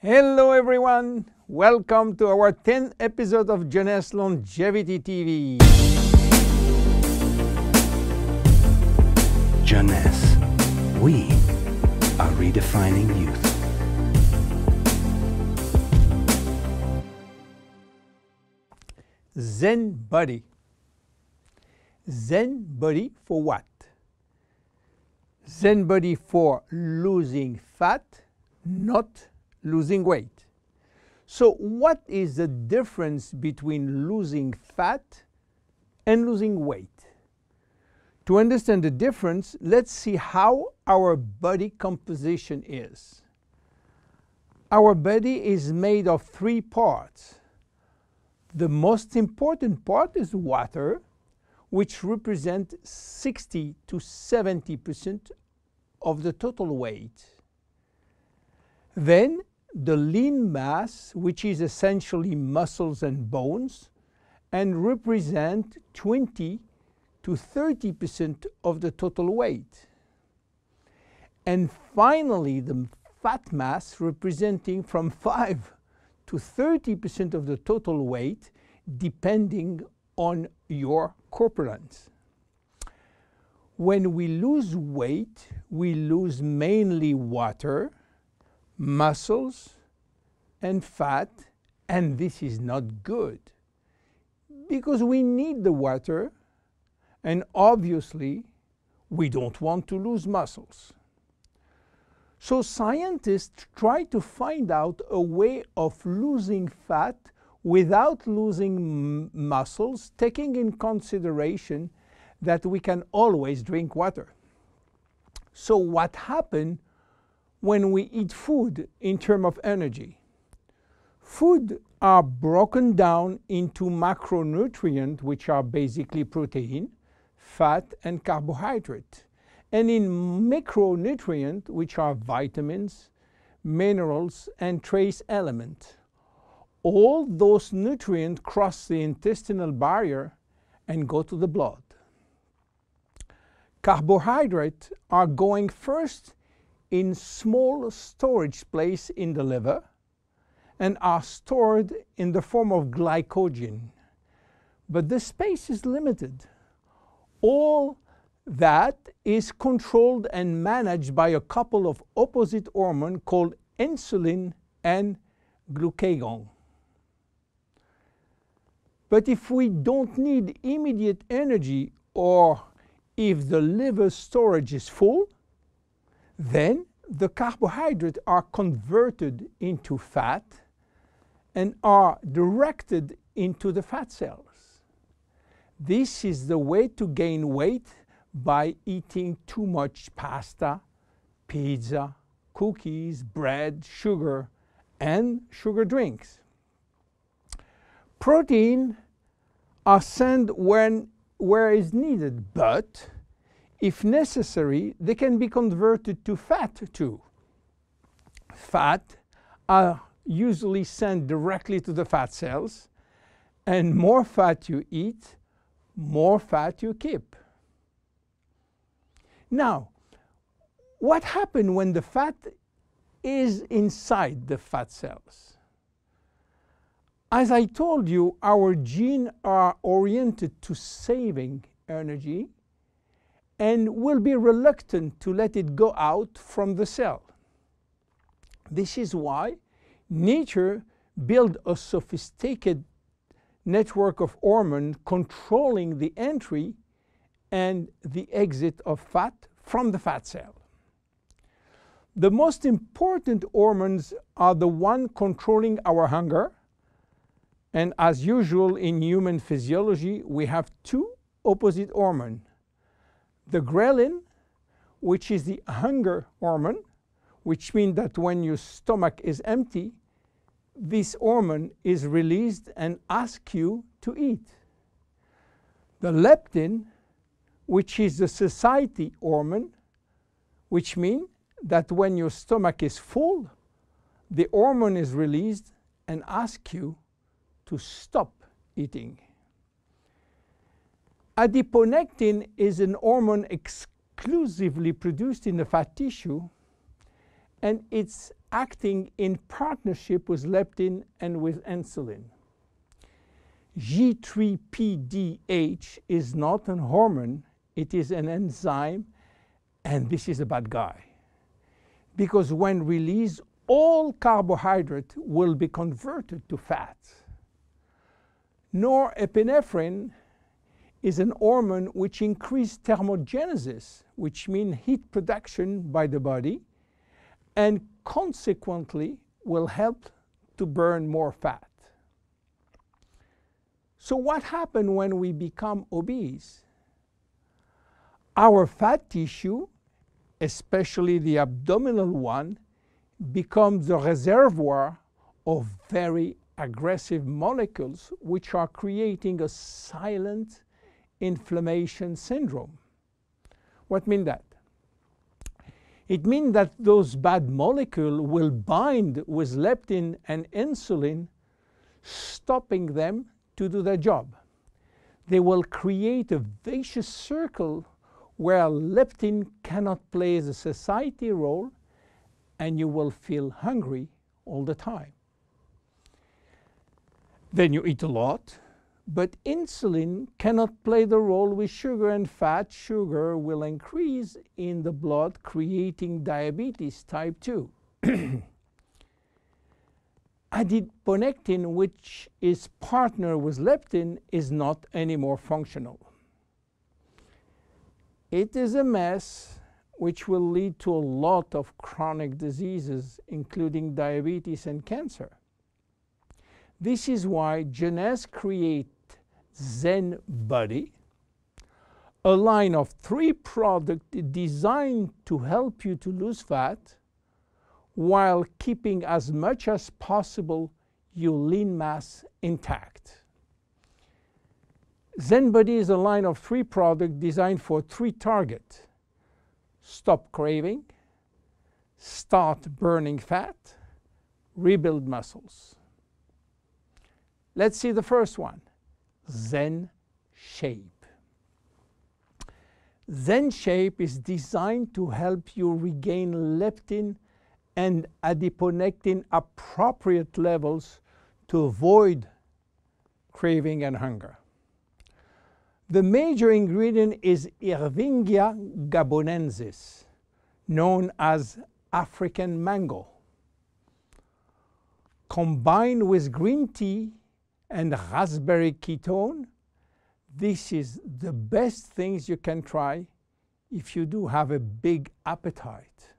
Hello everyone! Welcome to our 10th episode of Jeunesse Longevity TV. Jeunesse. We are redefining youth. ZEN Bodi. ZEN Bodi for what? ZEN Bodi for losing fat, not losing weight. So what is the difference between losing fat and losing weight? To understand the difference, let's see how our body composition is. Our body is made of three parts. The most important part is water, which represents 60 to 70% of the total weight. Then the lean mass, which is essentially muscles and bones, and represent 20 to 30% of the total weight. And finally, the fat mass, representing from 5 to 30% of the total weight, depending on your corpulence. When we lose weight, we lose mainly water, muscles, and fat, and this is not good because we need the water, and obviously we don't want to lose muscles. So scientists try to find out a way of losing fat without losing muscles, taking in consideration that we can always drink water. So what happens when we eat food in terms of energy? Food are broken down into macronutrients, which are basically protein, fat, and carbohydrate, and in micronutrients, which are vitamins, minerals, and trace elements. All those nutrients cross the intestinal barrier and go to the blood. Carbohydrates are going first in small storage place in the liver and are stored in the form of glycogen. But the space is limited. All that is controlled and managed by a couple of opposite hormones called insulin and glucagon. But if we don't need immediate energy, or if the liver storage is full, then the carbohydrates are converted into fat and are directed into the fat cells. This is the way to gain weight by eating too much pasta, pizza, cookies, bread, sugar, and sugar drinks. Protein are sent where is needed, but if necessary, they can be converted to fat too. Fat are usually sent directly to the fat cells, and more fat you eat, more fat you keep. Now, what happens when the fat is inside the fat cells? As I told you, our genes are oriented to saving energy and will be reluctant to let it go out from the cell. This is why nature built a sophisticated network of hormones controlling the entry and the exit of fat from the fat cell. The most important hormones are the ones controlling our hunger, and as usual in human physiology, we have two opposite hormones. The ghrelin, which is the hunger hormone, which means that when your stomach is empty, this hormone is released and asks you to eat. The leptin, which is the satiety hormone, which means that when your stomach is full, the hormone is released and asks you to stop eating. Adiponectin is an hormone exclusively produced in the fat tissue, and its acting in partnership with leptin and with insulin. G3PDH is not a hormone, it is an enzyme, and this is a bad guy. Because when released, all carbohydrate will be converted to fat. Norepinephrine is an hormone which increases thermogenesis, which means heat production by the body, and consequently will help to burn more fat. So what happens when we become obese? Our fat tissue, especially the abdominal one, becomes the reservoir of very aggressive molecules which are creating a silent inflammation syndrome. What means that? It means that those bad molecules will bind with leptin and insulin, stopping them to do their job. They will create a vicious circle where leptin cannot play the satiety role, and you will feel hungry all the time. Then you eat a lot, but insulin cannot play the role with sugar and fat. Sugar will increase in the blood, creating diabetes type 2. Adiponectin, which is partner with leptin, is not anymore functional. It is a mess which will lead to a lot of chronic diseases, including diabetes and cancer. This is why Jeunesse created ZEN Bodi, a line of 3 products designed to help you to lose fat while keeping as much as possible your lean mass intact. ZEN Bodi is a line of 3 products designed for 3 targets: stop craving, start burning fat, rebuild muscles. Let's see the first one, ZEN Shape. ZEN Shape is designed to help you regain leptin and adiponectin appropriate levels to avoid craving and hunger. The major ingredient is Ervingia gabonensis, known as African mango. Combined with green tea and raspberry ketone, this is the best things you can try if you do have a big appetite.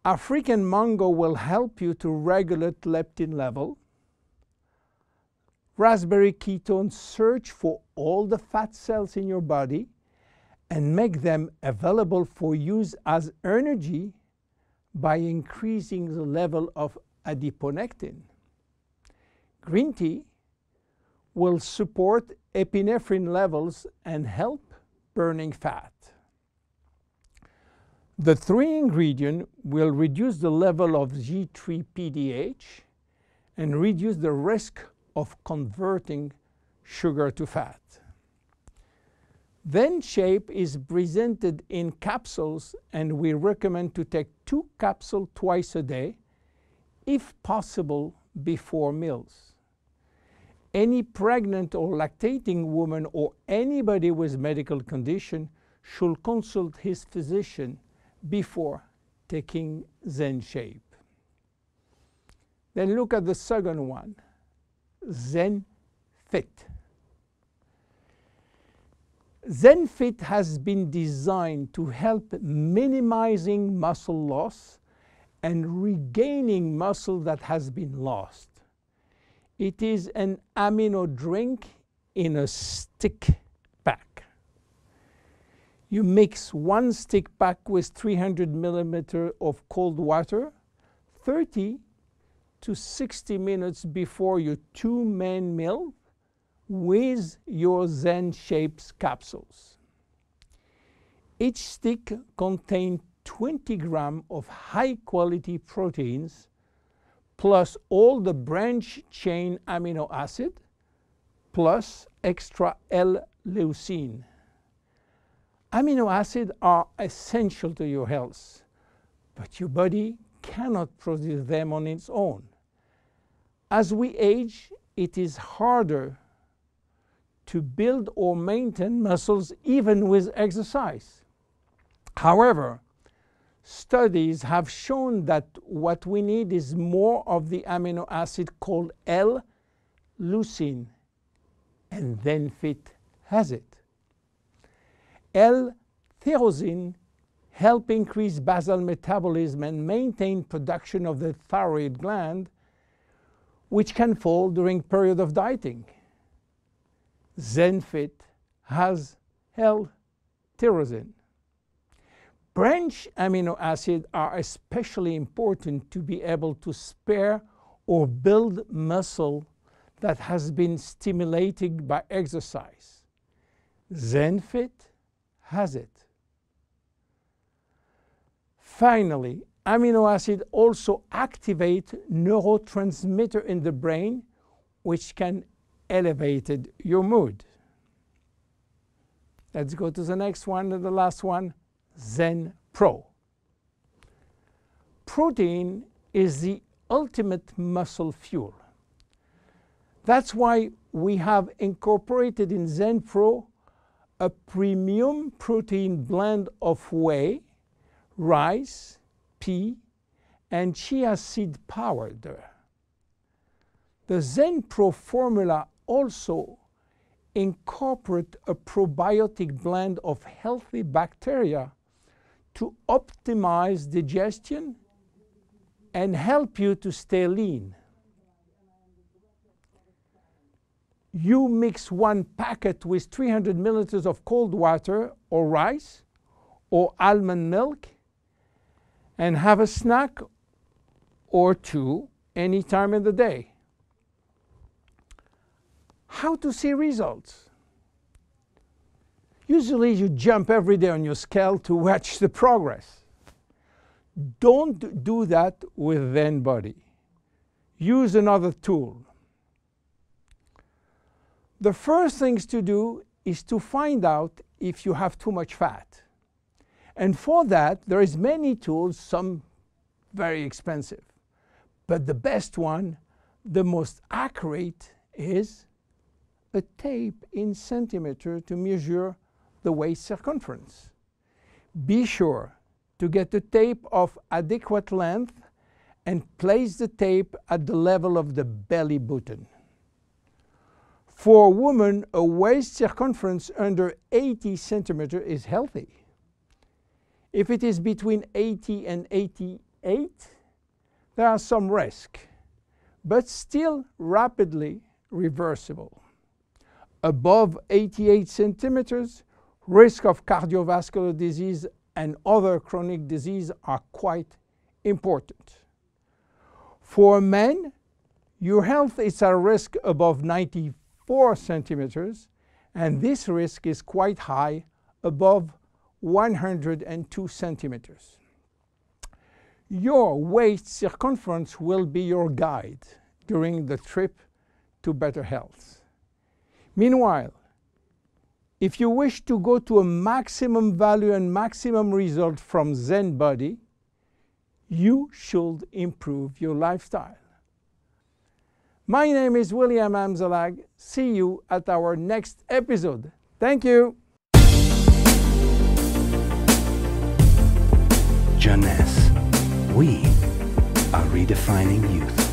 African mango will help you to regulate leptin level. Raspberry ketone search for all the fat cells in your body and make them available for use as energy by increasing the level of adiponectin. Green tea will support epinephrine levels and help burning fat. The 3 ingredients will reduce the level of G3PDH and reduce the risk of converting sugar to fat. ZEN Shape is presented in capsules, and we recommend to take 2 capsules twice a day, if possible before meals. Any pregnant or lactating woman or anybody with medical condition should consult his physician before taking ZEN Shape. Then look at the second one, ZEN Fit. ZEN Fit has been designed to help minimizing muscle loss and regaining muscle that has been lost. It is an amino drink in a stick pack. You mix 1 stick pack with 300 milliliters of cold water 30 to 60 minutes before your 2 main meal with your ZEN Shapes capsules. Each stick contains 20 grams of high-quality proteins plus all the branch chain amino acid plus extra L-leucine. Amino acids are essential to your health, but your body cannot produce them on its own. As we age, it is harder to build or maintain muscles even with exercise. However, studies have shown that what we need is more of the amino acid called L-leucine, and ZEN has it. L-tyrosine helps increase basal metabolism and maintain production of the thyroid gland, which can fall during period of dieting. ZEN has L-tyrosine. Branch amino acids are especially important to be able to spare or build muscle that has been stimulated by exercise. ZEN has it. Finally, amino acids also activate neurotransmitter in the brain, which can elevate your mood. Let's go to the next one and the last one, ZEN Pro. Protein is the ultimate muscle fuel. That's why we have incorporated in ZEN Pro a premium protein blend of whey, rice, pea, and chia seed powder. The ZEN Pro formula also incorporates a probiotic blend of healthy bacteria to optimize digestion and help you to stay lean. You mix one packet with 300 milliliters of cold water or rice or almond milk and have a snack or two any time in the day. How to see results? Usually you jump every day on your scale to watch the progress. Don't do that with ZEN Bodi. Use another tool. The first things to do is to find out if you have too much fat. And for that, there is many tools, some very expensive. But the best one, the most accurate, is a tape in centimeter to measure the waist circumference. Be sure to get a tape of adequate length and place the tape at the level of the belly button. For a woman, a waist circumference under 80 centimeters is healthy. If it is between 80 and 88, there are some risk, but still rapidly reversible. Above 88 centimeters, risk of cardiovascular disease and other chronic disease are quite important. For men, your health is at risk above 94 centimeters, and this risk is quite high, above 102 centimeters. Your waist circumference will be your guide during the trip to better health. Meanwhile, if you wish to go to a maximum value and maximum result from ZEN Bodi, you should improve your lifestyle. My name is William Amzalag. See you at our next episode. Thank you. Jeunesse. We are redefining youth.